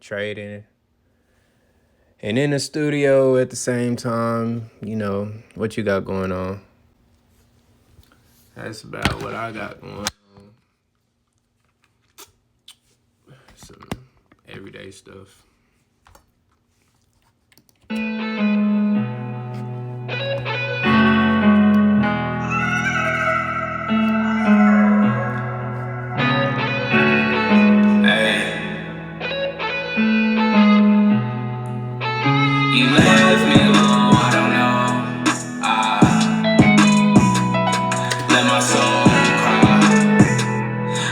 trading, and in the studio at the same time. What you got going on? That's about what I got going on. Some everyday stuff. You left me alone, I don't know. Let my soul cry.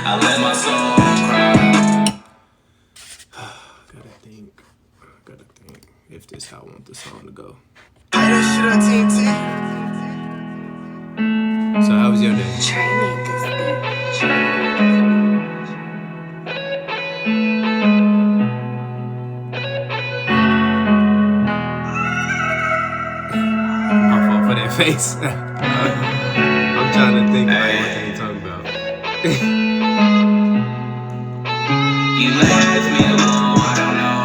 I let my soul cry. Gotta think if this how I want the song to go. So how was your day? My fault for that face. I'm trying to think like what they talking about. You left me alone, I don't know.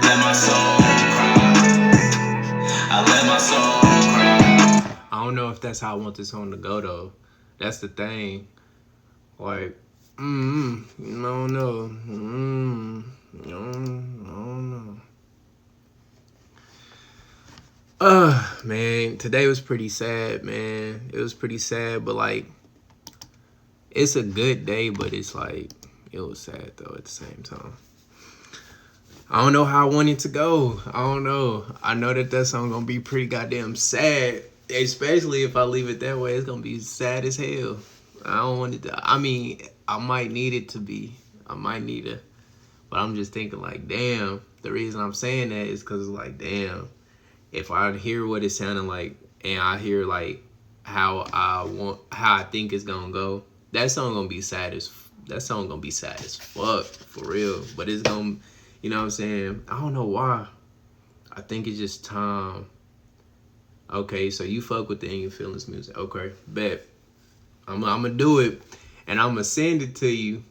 Let my soul cry. I let my soul cry. I don't know if that's how I want this song to go though. That's the thing. Like, I don't know. I don't know. Man, today was pretty sad, man. It was pretty sad, but like, it's a good day, but it's like, it was sad though at the same time. I don't know how I want it to go. I don't know. I know that song gonna be pretty goddamn sad, especially if I leave it that way. It's gonna be sad as hell. I don't want it to. I mean, I might need it to be. I might need it, but I'm just thinking like, damn. The reason I'm saying that is because it's like, damn. If I hear what it's sounding like, and I hear like how I think it's gonna go, that song gonna be sad as fuck for real. But it's gonna, you know what I'm saying? I don't know why. I think it's just time. Okay, so you fuck with the In Your Feelings music. Okay, bet. I'm gonna do it, and I'm gonna send it to you,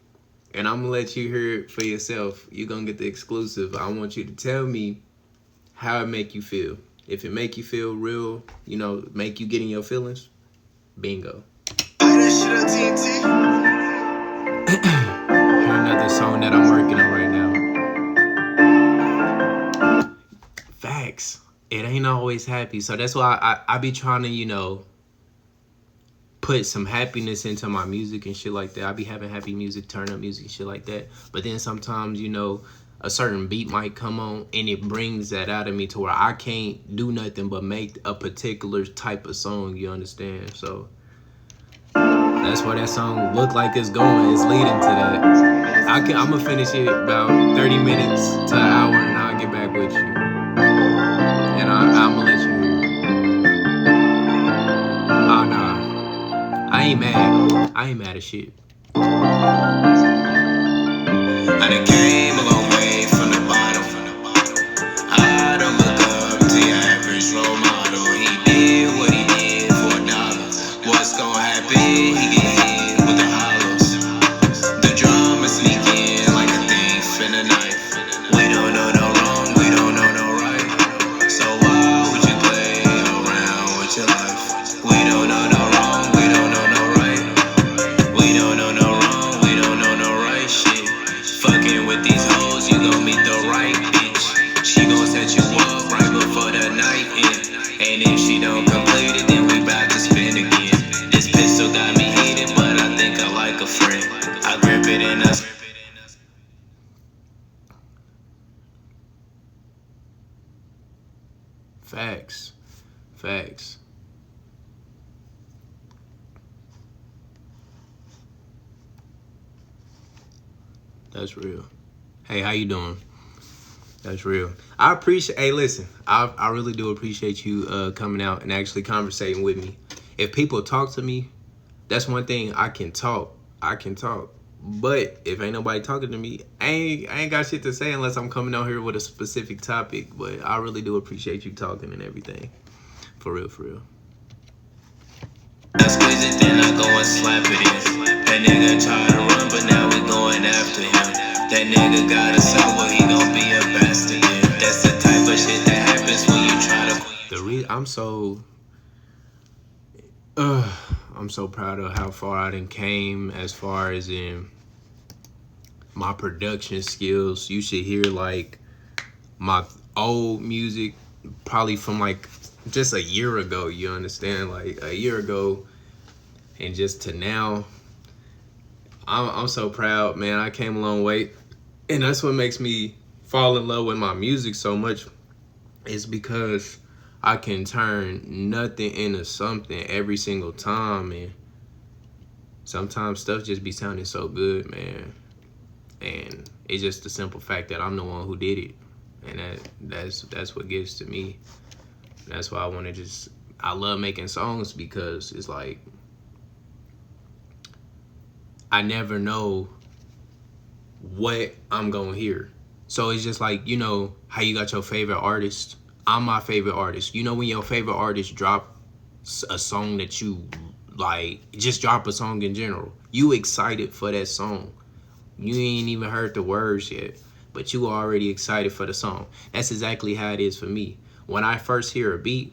and I'm gonna let you hear it for yourself. You're gonna get the exclusive. I want you to tell me how it make you feel. If it make you feel real, make you get in your feelings, bingo. Here's another song that I'm working on right now. Facts. It ain't always happy, so that's why I be trying to, put some happiness into my music and shit like that. I be having happy music, turn up music, shit like that. But then sometimes, a certain beat might come on and it brings that out of me to where I can't do nothing but make a particular type of song, you understand? So that's why that song look like it's going. It's leading to that. I'm gonna finish it about 30 minutes to an hour and I'll get back with you. And I'm gonna let you hear it. Oh, nah. I ain't mad at shit. I done came a long way from the bottom. I don't look up to your average role model. He did what he did for $1. What's gonna happen? He get hit with the hollows. The drama sneak in like a thief in the night. We don't know no wrong, we don't know no right. So why would you play around with your life? We don't know no wrong, we don't know no right. We don't know no wrong, we don't know no right shit. Fucking with these hoes, you gon' meet the right bitch. She gon' set you up right before the night end. And if she don't complete it, then we bout to spin again. This pistol got me heated, but I think I like a friend. I grip it in us. Facts. Facts. That's real. Hey, how you doing? That's real. I appreciate. Hey, listen. I really do appreciate you coming out and actually conversating with me. If people talk to me, that's one thing. I can talk. But if ain't nobody talking to me, I ain't got shit to say unless I'm coming out here with a specific topic. But I really do appreciate you talking and everything. For real, for real. I squeeze it, then I go and slap it in. That nigga tried to run, but now we going after him. That nigga got a son, well, he gon' be a bastard. Yeah. That's the type of shit that happens when you try to. I'm so proud of how far I done came as far as in my production skills. You should hear like my old music probably from like just a year ago, you understand? Like a year ago and just to now. I'm so proud, man. I came a long way. And that's what makes me fall in love with my music so much, is because I can turn nothing into something every single time, and sometimes stuff just be sounding so good, man. And it's just the simple fact that I'm the one who did it, and that's what gives to me. That's why I love making songs, because it's like I never know what I'm gonna hear. So it's just like, you know how you got your favorite artist? I'm my favorite artist. You know when your favorite artist drop a song that you like, just drop a song in general, you excited for that song. You ain't even heard the words yet, but you already excited for the song. That's exactly how it is for me. When I first hear a beat,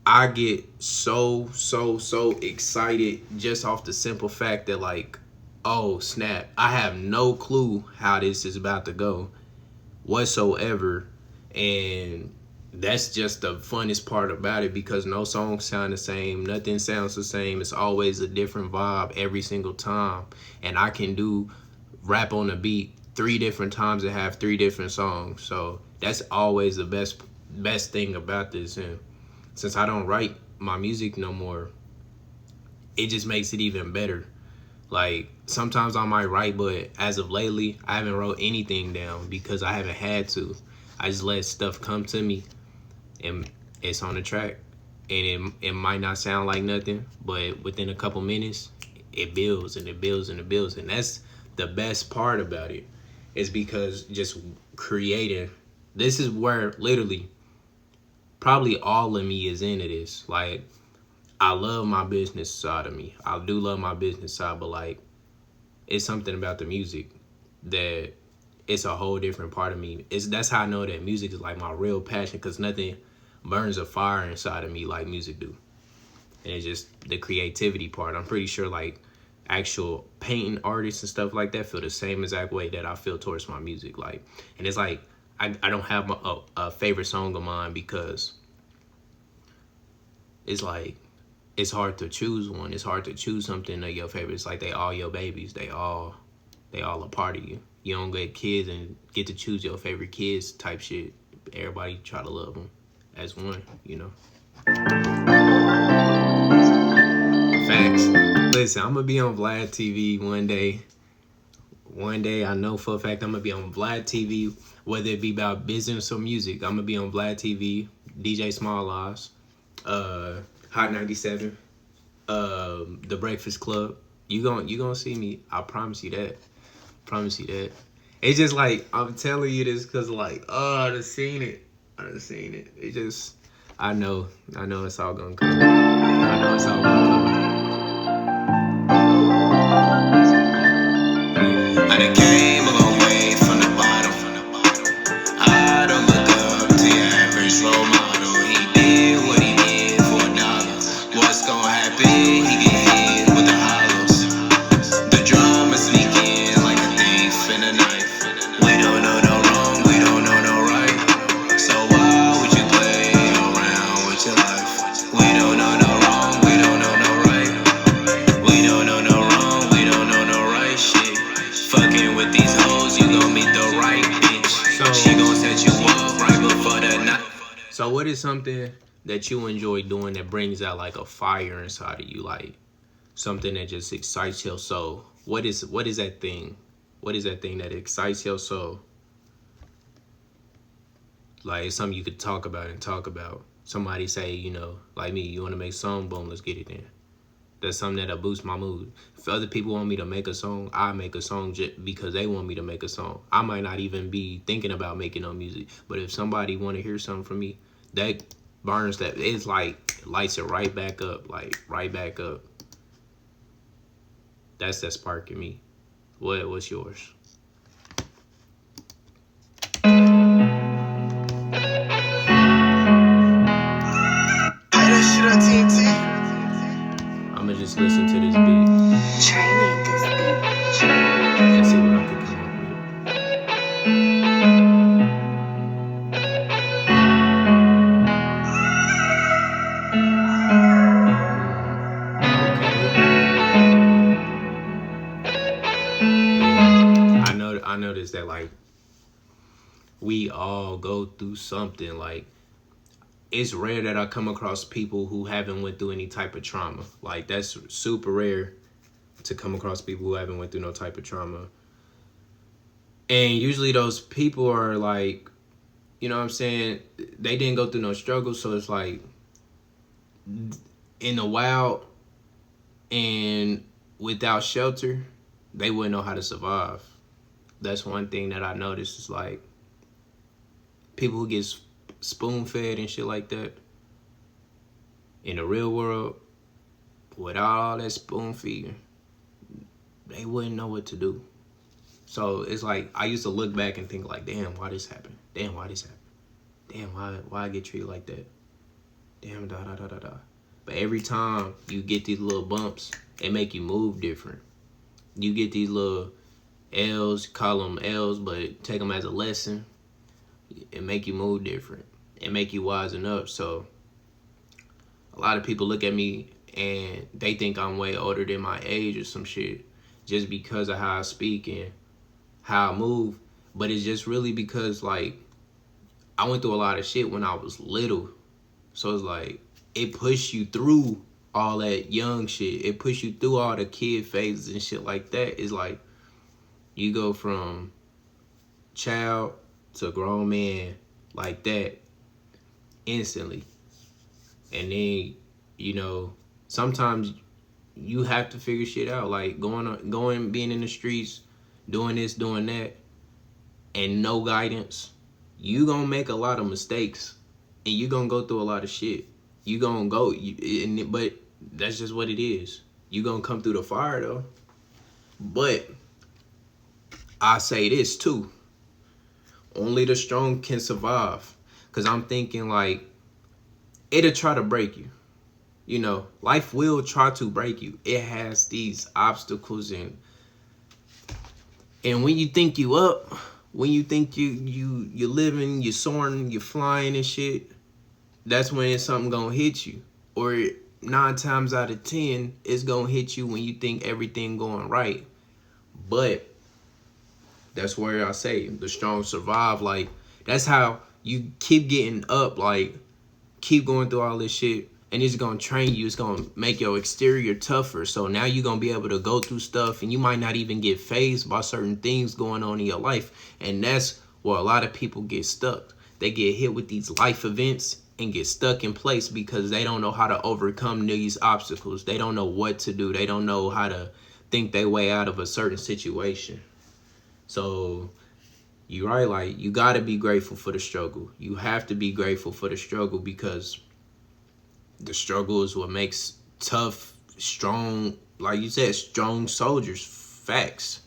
I get so excited just off the simple fact that like, oh snap, I have no clue how this is about to go whatsoever. And that's just the funnest part about it, because no songs sound the same, nothing sounds the same. It's always a different vibe every single time. And I can do rap on a beat 3 different times and have 3 different songs. So that's always the best thing about this. And since I don't write my music no more, it just makes it even better. Like sometimes I might write, but as of lately, I haven't wrote anything down because I haven't had to. I just let stuff come to me, and it's on the track. And it might not sound like nothing, but within a couple minutes, it builds and it builds and it builds. And that's the best part about it, is because just creating, this is where literally probably all of me is into this. Like, I love my business side of me. I do love my business side, but like, it's something about the music that it's a whole different part of me. That's how I know that music is like my real passion, because nothing burns a fire inside of me like music do. And it's just the creativity part. I'm pretty sure like actual painting artists and stuff like that feel the same exact way that I feel towards my music. Like, and it's like I don't have a favorite song of mine, because it's like it's hard to choose one. It's hard to choose something of your favorite. It's like they all your babies. They all a part of you. You don't get kids and get to choose your favorite kids type shit. Everybody try to love them as one, you know. Facts. Listen, I'm gonna be on Vlad TV one day. One day, I know for a fact I'm gonna be on Vlad TV, whether it be about business or music. I'm gonna be on Vlad TV, DJ Small Eyes, Hot 97, The Breakfast Club. You gonna see me. I promise you that. Promise you that. It's just like, I'm telling you this because like, oh, I done seen it. It just, I know it's all gonna come. I know it's all gonna come. I done came a long way from the bottom. I don't look up to your average role model. He did what he did for $1. What's gonna happen? He get hit with the hollows. The drama sneak in like a thief in the night. We don't know no wrong, we don't know no right. So why would you play around with your life? We don't know no wrong, we don't know no right. We don't know no wrong, we don't know no right shit. Fucking with these hoes, you gon' meet the right bitch. So she gon' set you up right before the night. So what is something that you enjoy doing that brings out like a fire inside of you, like something that just excites your soul? What is that thing? What is that thing that excites your soul? Like, it's something you could talk about. Somebody say, you know, like me, you want to make a song, boom, let's get it then. That's something that'll boost my mood. If other people want me to make a song, I make a song just because they want me to make a song. I might not even be thinking about making no music, but if somebody want to hear something from me, that burns that. It's like, lights it right back up, like right back up. That's that spark in me. What's yours? I'ma just listen to this beat. Let's see what I can come up with. I noticed that like we all go through something. Like it's rare that I come across people who haven't went through any type of trauma. Like that's super rare to come across people who haven't went through no type of trauma. And usually those people are like, you know what I'm saying, they didn't go through no struggle, so it's like in the wild and without shelter, they wouldn't know how to survive. That's one thing that I noticed is like people who get spoon-fed and shit like that in the real world, without all that spoon-feeding, they wouldn't know what to do. So it's like I used to look back and think like, damn, why this happened? Damn, why this happened? Damn, why I get treated like that? Damn, da da da da da. But every time you get these little bumps, it make you move different. You get these little L's, call them L's, but take them as a lesson. It make you move different. It make you wisen up. So a lot of people look at me and they think I'm way older than my age or some shit just because of how I speak and how I move. But it's just really because like I went through a lot of shit when I was little. So it's like it pushed you through all that young shit. It pushed you through all the kid phases and shit like that. It's like you go from child to grown man like that instantly. And then, you know, sometimes you have to figure shit out. Like going, being in the streets, doing this, doing that, and no guidance. You gonna make a lot of mistakes, and you gonna go through a lot of shit. You gonna go, but that's just what it is. You gonna come through the fire though. But I say this too. Only the strong can survive. Cause I'm thinking like, it'll try to break you. You know, life will try to break you. It has these obstacles and when you think you up, when you think you're living, you're soaring, you're flying and shit, that's when something gonna hit you. Or 9 times out of 10, it's gonna hit you when you think everything going right. But that's where I say the strong survive. Like that's how you keep getting up, like keep going through all this shit, and it's gonna train you. It's gonna make your exterior tougher. So now you're gonna be able to go through stuff, and you might not even get fazed by certain things going on in your life. And that's where a lot of people get stuck. They get hit with these life events and get stuck in place because they don't know how to overcome these obstacles. They don't know what to do. They don't know how to think their way out of a certain situation. So you're right, like you gotta be grateful for the struggle. You have to be grateful for the struggle because the struggle is what makes tough, strong, like you said, strong soldiers. Facts.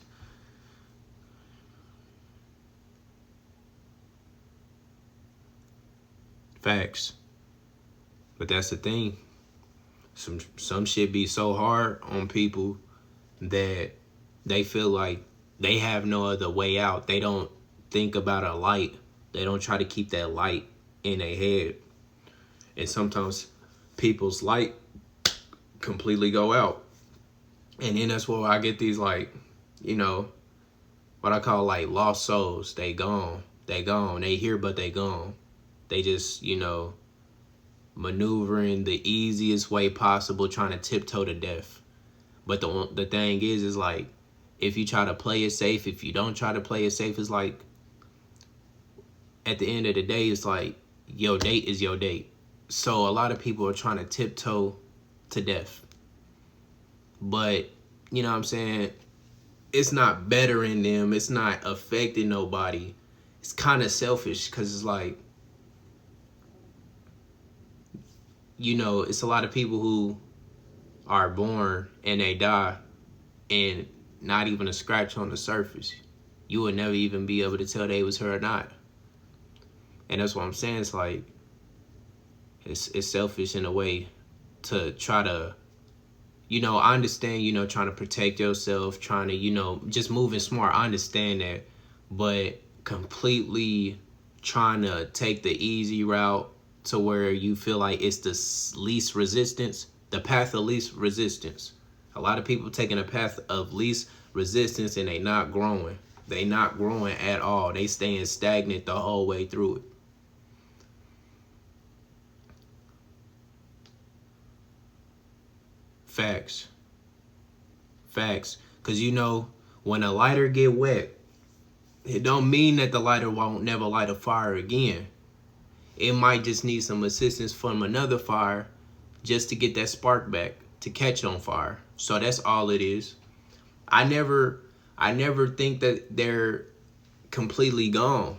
Facts. But that's the thing. Some shit be so hard on people that they feel like they have no other way out. They don't think about a light. They don't try to keep that light in their head. And sometimes people's light completely go out. And then that's where I get these like, you know, what I call like lost souls. They gone. They gone. They here, but they gone. They just, you know, maneuvering the easiest way possible, trying to tiptoe to death. But the thing is like, if you try to play it safe, if you don't try to play it safe, it's like, at the end of the day, it's like, your date is your date. So a lot of people are trying to tiptoe to death. But, you know what I'm saying? It's not bettering them. It's not affecting nobody. It's kind of selfish because it's like, you know, it's a lot of people who are born and they die and not even a scratch on the surface. You would never even be able to tell they was her or not. And that's what I'm saying. It's like, it's selfish in a way to try to, you know, I understand, you know, trying to protect yourself, trying to, you know, just moving smart. I understand that. But completely trying to take the easy route to where you feel like it's the least resistance, the path of least resistance. A lot of people taking a path of least resistance and they not growing. They not growing at all. They staying stagnant the whole way through it. Facts. Facts. Because, you know, when a lighter get wet, it don't mean that the lighter won't never light a fire again. It might just need some assistance from another fire just to get that spark back, to catch on fire. So that's all it is. I never think that they're completely gone,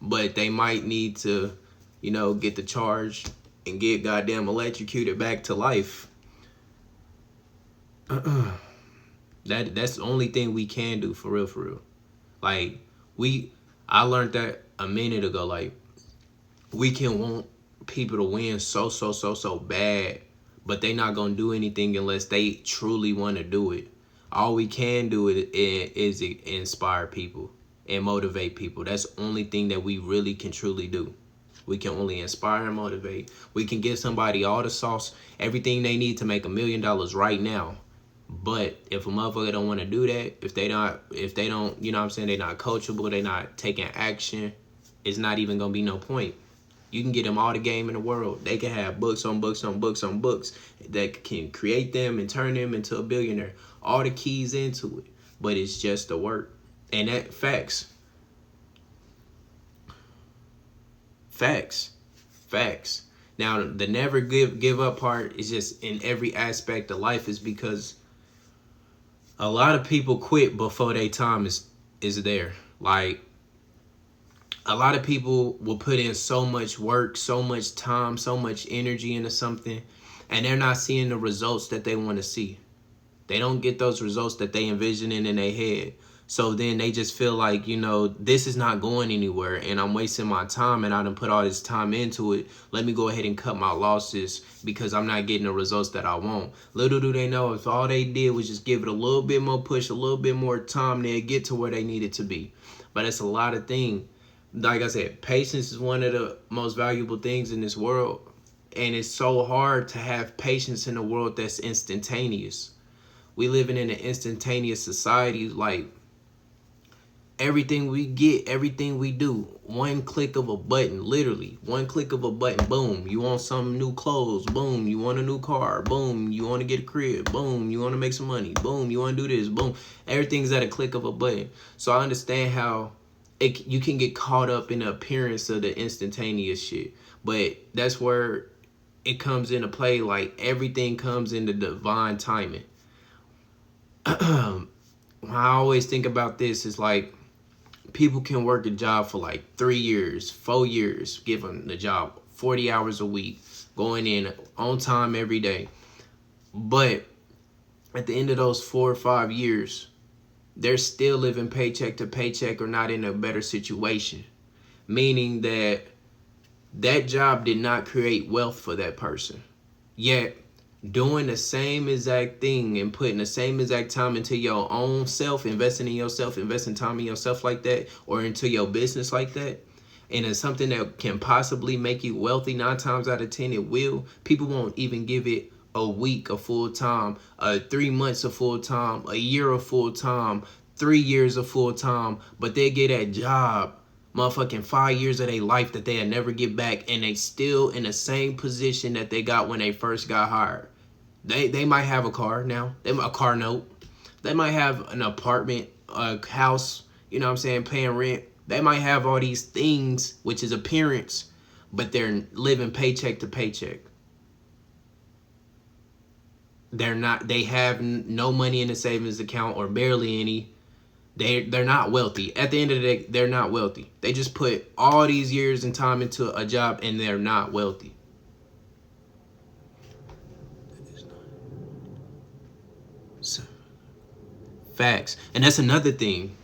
but they might need to, you know, get the charge and get goddamn electrocuted back to life. That's the only thing we can do, for real, for real. Like, I learned that a minute ago. Like, we can want people to win so bad, but they not gonna do anything unless they truly want to do it. All we can do is inspire people and motivate people. That's the only thing that we really can truly do. We can only inspire and motivate. We can give somebody all the sauce, everything they need to make $1 million right now. But if a motherfucker don't want to do that, if they don't, you know what I'm saying, they're not coachable, they're not taking action, it's not even gonna be no point. You can get them all the game in the world. They can have books on books on books on books that can create them and turn them into a billionaire. All the keys into it, but it's just the work. And that facts. Now, the never give up part is just in every aspect of life, is because a lot of people quit before their time is there. Like, a lot of people will put in so much work, so much time, so much energy into something, and they're not seeing the results that they want to see. They don't get those results that they envision in their head. So then they just feel like, you know, this is not going anywhere and I'm wasting my time and I done put all this time into it. Let me go ahead and cut my losses because I'm not getting the results that I want. Little do they know, if all they did was just give it a little bit more push, a little bit more time, they'd get to where they needed to be. But it's a lot of things. Like I said, patience is one of the most valuable things in this world. And it's so hard to have patience in a world that's instantaneous. We living in an instantaneous society. Like, everything we get, everything we do, one click of a button, literally one click of a button, boom. You want some new clothes, boom. You want a new car, boom. You want to get a crib, boom. You want to make some money, boom. You want to do this, boom. Everything's at a click of a button. So I understand how you can get caught up in the appearance of the instantaneous shit, but that's where it comes into play. Like, everything comes into divine timing. I always think about this is like, people can work a job for like 3 years, 4 years, give them the job 40 hours a week, going in on time every day. But at the end of those 4 or 5 years, they're still living paycheck to paycheck or not in a better situation. Meaning that that job did not create wealth for that person. Yet, doing the same exact thing and putting the same exact time into your own self, investing in yourself, investing time in yourself like that, or into your business like that, and it's something that can possibly make you wealthy, 9 times out of 10 it will. People won't even give it a week of full time, 3 months of full time, a year of full time, 3 years of full time, but they get that job motherfucking 5 years of their life that they'll never get back, and they still in the same position that they got when they first got hired. They might have a car now, a car note. They might have an apartment, a house, you know what I'm saying, paying rent. They might have all these things, which is appearance, but they're living paycheck to paycheck. They have no money in the savings account or barely any. They're not wealthy. At the end of the day, they're not wealthy. They just put all these years and time into a job and they're not wealthy. Facts. And that's another thing.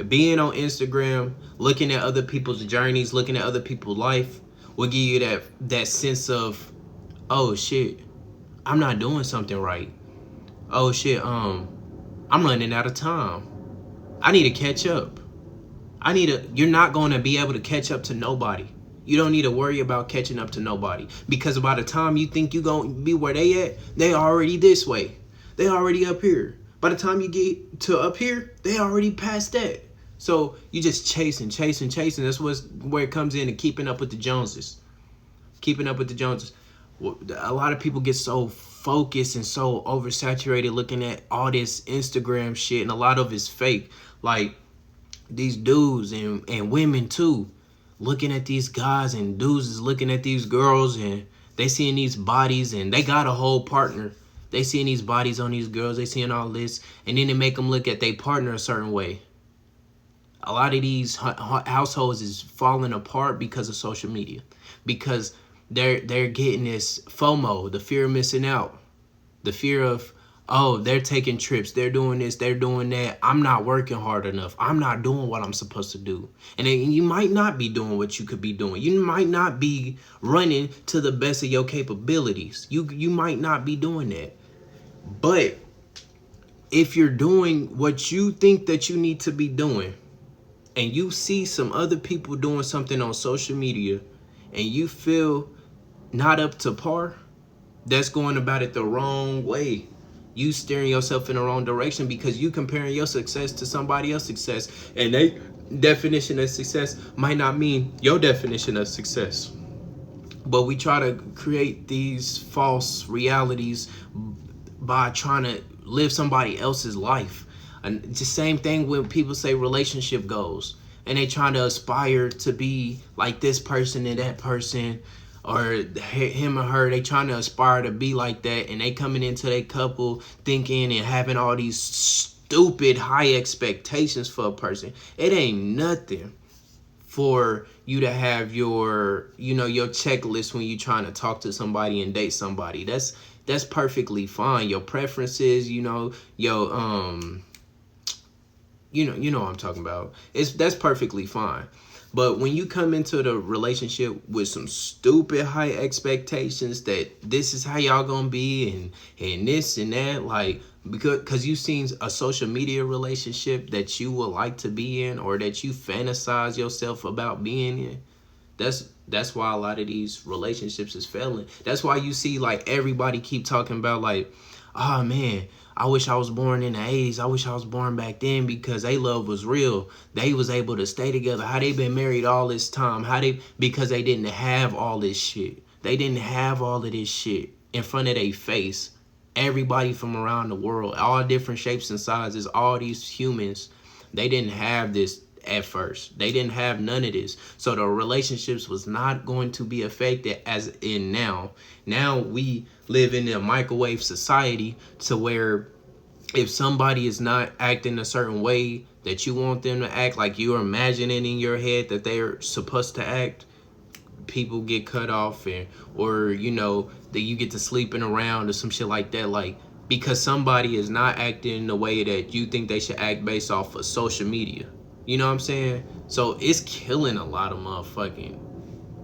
Being on Instagram, looking at other people's journeys, looking at other people's life, will give you that sense of, oh shit, I'm not doing something right. Oh shit, I'm running out of time. I need to catch up. You're not going to be able to catch up to nobody. You don't need to worry about catching up to nobody, because by the time you think you're going to be where they at, they already this way. They already up here. By the time you get to up here, they already past that. So you just chasing. That's where it comes in, to keeping up with the Joneses. Keeping up with the Joneses. A lot of people get so focused and so oversaturated looking at all this Instagram shit, and a lot of it's fake. Like these dudes and women too, looking at these guys, and dudes is looking at these girls, and they seeing these bodies, and they got a whole partner. They seeing these bodies on these girls, they seeing all this, and then they make them look at their partner a certain way. A lot of these households is falling apart because of social media, because they're getting this FOMO, the fear of missing out, the fear of, oh, they're taking trips, they're doing this, they're doing that. I'm not working hard enough. I'm not doing what I'm supposed to do. And then you might not be doing what you could be doing. You might not be running to the best of your capabilities. You might not be doing that. But if you're doing what you think that you need to be doing, and you see some other people doing something on social media, and you feel not up to par, that's going about it the wrong way. You steering yourself in the wrong direction, because you comparing your success to somebody else's success, and their definition of success might not mean your definition of success. But we try to create these false realities by trying to live somebody else's life. And it's the same thing when people say relationship goals, and they trying to aspire to be like this person and that person, or him or her. They trying to aspire to be like that, and they coming into their couple thinking and having all these stupid high expectations for a person. It ain't nothing for you to have your checklist when you trying to talk to somebody and date somebody. That's perfectly fine. Your preferences, your you know what I'm talking about. That's perfectly fine. But when you come into the relationship with some stupid high expectations that this is how y'all gonna be, and this and that, like, because you've seen a social media relationship that you would like to be in, or that you fantasize yourself about being in, that's why a lot of these relationships is failing. That's why you see, like, everybody keep talking about, like, oh man, I wish I was born in the 80s. I wish I was born back then, because they love was real. They was able to stay together. How they been married all this time? Because they didn't have all this shit. They didn't have all of this shit in front of their face. Everybody from around the world, all different shapes and sizes, all these humans, they didn't have this at first. They didn't have none of this. So the relationships was not going to be affected as in now. Now we live in a microwave society, to where if somebody is not acting a certain way that you want them to act, like you're imagining in your head that they're supposed to act, people get cut off, or that you get to sleeping around or some shit like that, like, because somebody is not acting the way that you think they should act based off of social media. You know what I'm saying? So it's killing a lot of motherfucking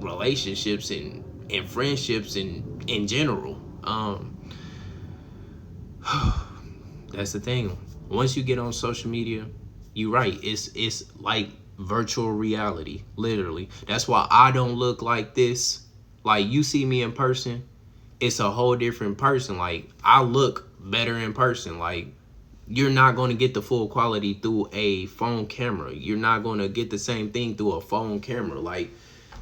relationships and friendships in general. That's the thing. Once you get on social media, you're right. It's like virtual reality, literally. That's why I don't look like this. Like, you see me in person, it's a whole different person. Like, I look better in person. Like, you're not going to get the full quality through a phone camera. You're not going to get the same thing through a phone camera. Like,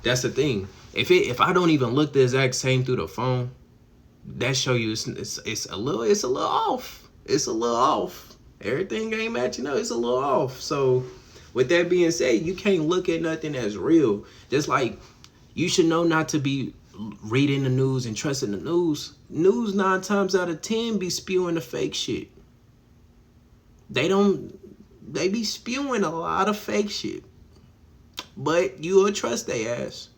that's the thing. If I don't even look the exact same through the phone, that show you it's a little off. It's a little off. Everything ain't matching up. It's a little off. So with that being said, you can't look at nothing as real. Just like you should know not to be reading the news and trusting the news. News 9 times out of 10 be spewing the fake shit. They be spewing a lot of fake shit. But you will trust their ass.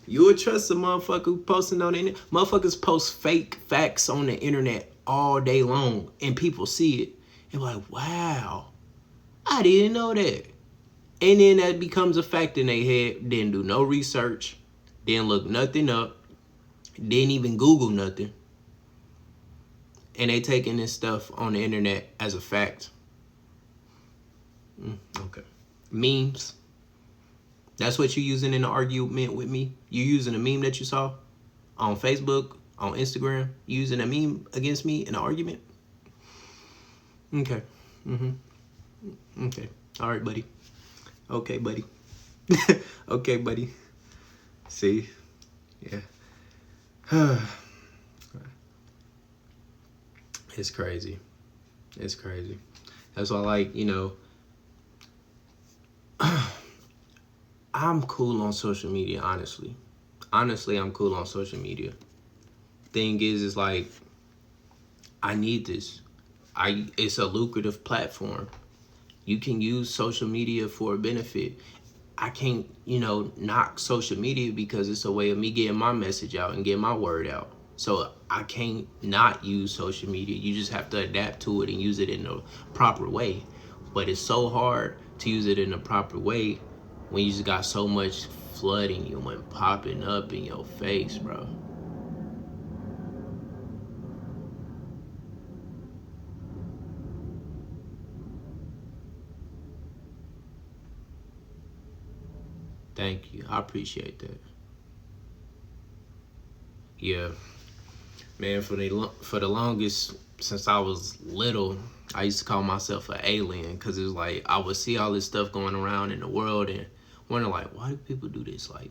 You would trust a motherfucker who posting on the internet. Motherfuckers post fake facts on the internet all day long, and people see it. And like, wow, I didn't know that. And then that becomes a fact in their head. Didn't do no research. Didn't look nothing up. Didn't even Google nothing. And they taking this stuff on the internet as a fact. Okay. Memes. That's what you using in the argument with me? You using a meme that you saw on Facebook, on Instagram? You using a meme against me in an argument? Okay. Okay. All right, buddy. Okay, buddy. Okay, buddy. See? Yeah. It's crazy. It's crazy. That's why, like, you know, I'm cool on social media, honestly. Honestly, I'm cool on social media. Thing is like, I need this. It's a lucrative platform. You can use social media for a benefit. I can't, you know, knock social media because it's a way of me getting my message out and getting my word out. So I can't not use social media. You just have to adapt to it and use it in a proper way. But it's so hard to use it in a proper way when you just got so much flooding you and popping up in your face, bro. Thank you. I appreciate that. Yeah. Man, for the longest, since I was little, I used to call myself an alien because it was like I would see all this stuff going around in the world and wonder like, why do people do this? Like,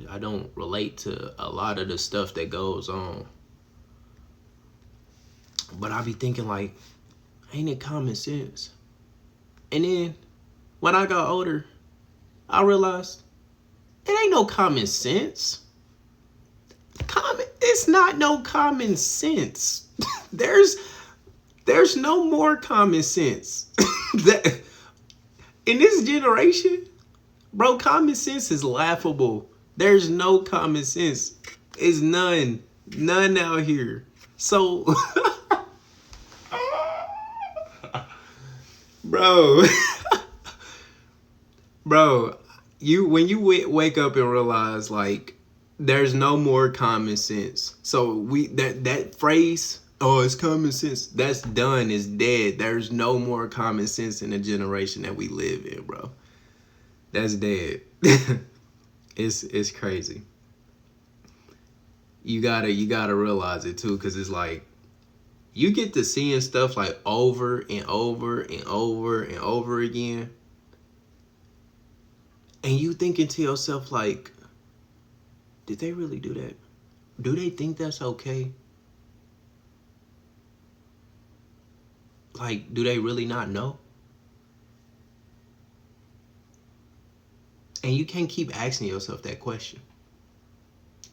I don't relate to a lot of the stuff that goes on. But I be thinking like, ain't it common sense? And then when I got older, I realized it ain't no common sense. It's not no common sense. There's no more common sense. That in this generation, bro, common sense is laughable. There's no common sense. It's none out here. So, bro, bro, when you wake up and realize like there's no more common sense. So that phrase, oh, it's common sense, that's done, it's dead. There's no more common sense in the generation that we live in, bro. That's dead. It's crazy. You gotta realize it too, because it's like you get to seeing stuff like over and over and over and over again. And you thinking to yourself like, did they really do that? Do they think that's okay? Like, do they really not know? And you can't keep asking yourself that question.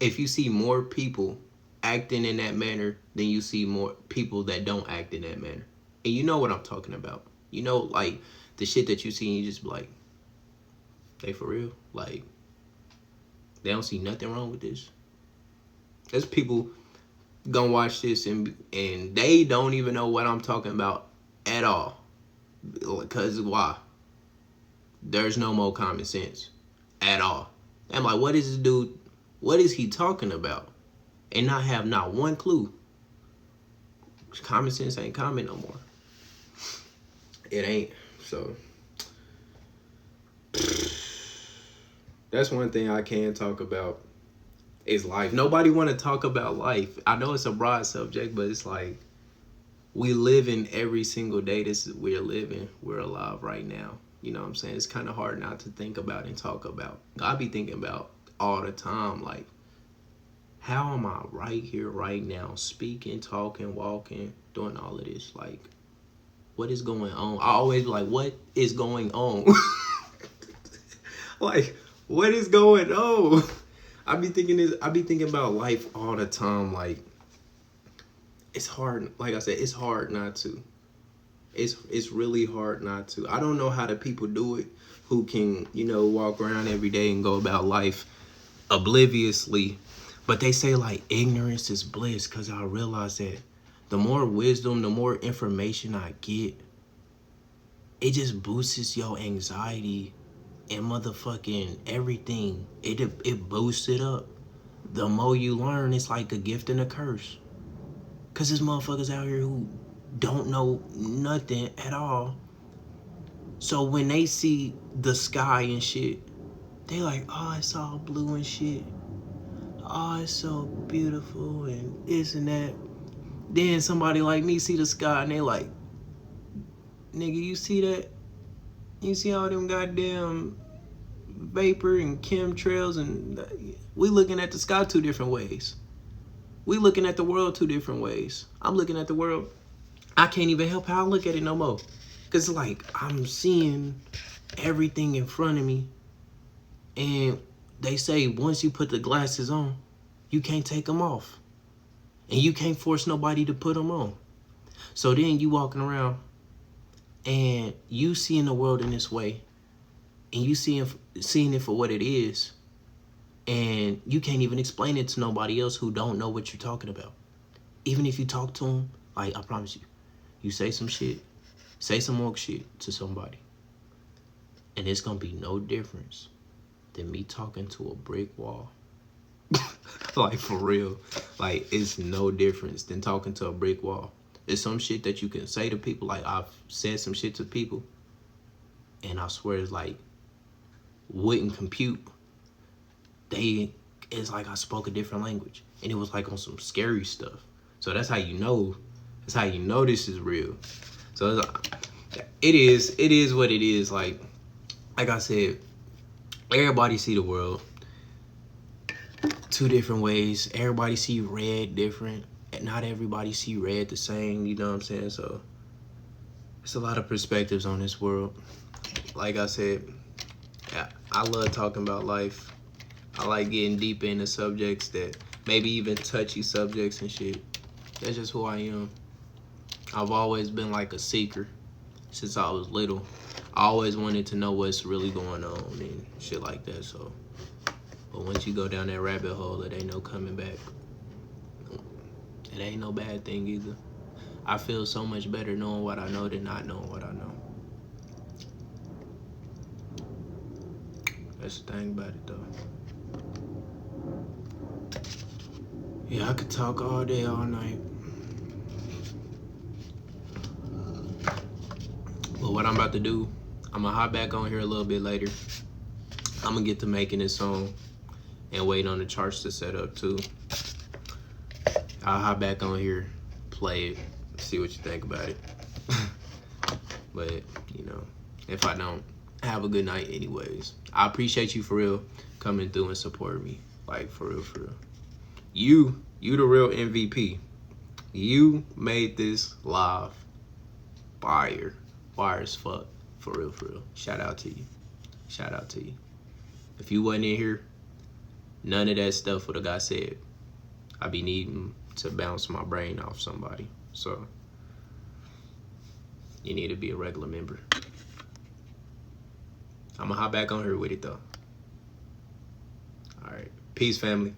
If you see more people acting in that manner than you see more people that don't act in that manner. And you know what I'm talking about. You know, like, the shit that you see and you just be like, they for real? Like, they don't see nothing wrong with this. There's people gonna watch this and they don't even know what I'm talking about at all. Because why? There's no more common sense at all. I'm like, what is this dude? What is he talking about? And not have not one clue. Common sense ain't common no more. It ain't. So that's one thing I can talk about is life. Nobody want to talk about life. I know it's a broad subject, but it's like we live in every single day. We're living. We're alive right now. You know what I'm saying? It's kind of hard not to think about and talk about. I be thinking about all the time, like, how am I right here, right now, speaking, talking, walking, doing all of this? Like, what is going on? I always be like, what is going on? Like, what is going on? I be thinking about life all the time. Like, it's hard. Like I said, it's hard not to. It's really hard not to. I don't know how the people do it who can, you know, walk around every day and go about life obliviously. But they say, like, ignorance is bliss, because I realize that The more wisdom, the more information I get, it just boosts your anxiety and motherfucking everything. It boosts it up. The more you learn, it's like a gift and a curse. Cause there's motherfuckers out here who don't know nothing at all. So when they see the sky and shit, they like, oh, it's all blue and shit. Oh, it's so beautiful and this and that. Then somebody like me see the sky and they like, nigga, you see that? You see all them goddamn vapor and chemtrails, and we looking at the sky two different ways. We looking at the world two different ways. I'm looking at the world. I can't even help how I look at it no more. Cause like I'm seeing everything in front of me. And they say once you put the glasses on, you can't take them off. And you can't force nobody to put them on. So then you walking around and you seeing the world in this way. And you seeing it for what it is. And you can't even explain it to nobody else who don't know what you're talking about. Even if you talk to them, like I promise you, you say some shit, say some more shit to somebody. And it's gonna be no difference than me talking to a brick wall. Like for real. Like it's no difference than talking to a brick wall. It's some shit that you can say to people. Like I've said some shit to people and I swear it's like wouldn't compute. It's like I spoke a different language. And it was like on some scary stuff. So that's how you know. That's how you know this is real. So it is what it is. Like I said, everybody see the world two different ways. Everybody see red different. And not everybody see red the same. You know what I'm saying? So it's a lot of perspectives on this world. Like I said, yeah, I love talking about life. I like getting deep into subjects that maybe even touchy subjects and shit. That's just who I am. I've always been like a seeker since I was little. I always wanted to know what's really going on and shit like that. So, but once you go down that rabbit hole, it ain't no coming back. It ain't no bad thing either. I feel so much better knowing what I know than not knowing what I know. That's the thing about it though. Yeah, I could talk all day, all night. But what I'm about to do, I'm gonna hop back on here a little bit later. I'm gonna get to making this song and wait on the charts to set up too. I'll hop back on here, play it, see what you think about it. But, you know, if I don't, have a good night anyways. I appreciate you for real coming through and supporting me. Like, for real, for real. You the real MVP. You made this live fire as fuck. For real, for real. Shout out to you. Shout out to you. If you wasn't in here, none of that stuff would have got said. I be needing to bounce my brain off somebody. So, you need to be a regular member. I'm gonna hop back on here with it though. All right. Peace, family.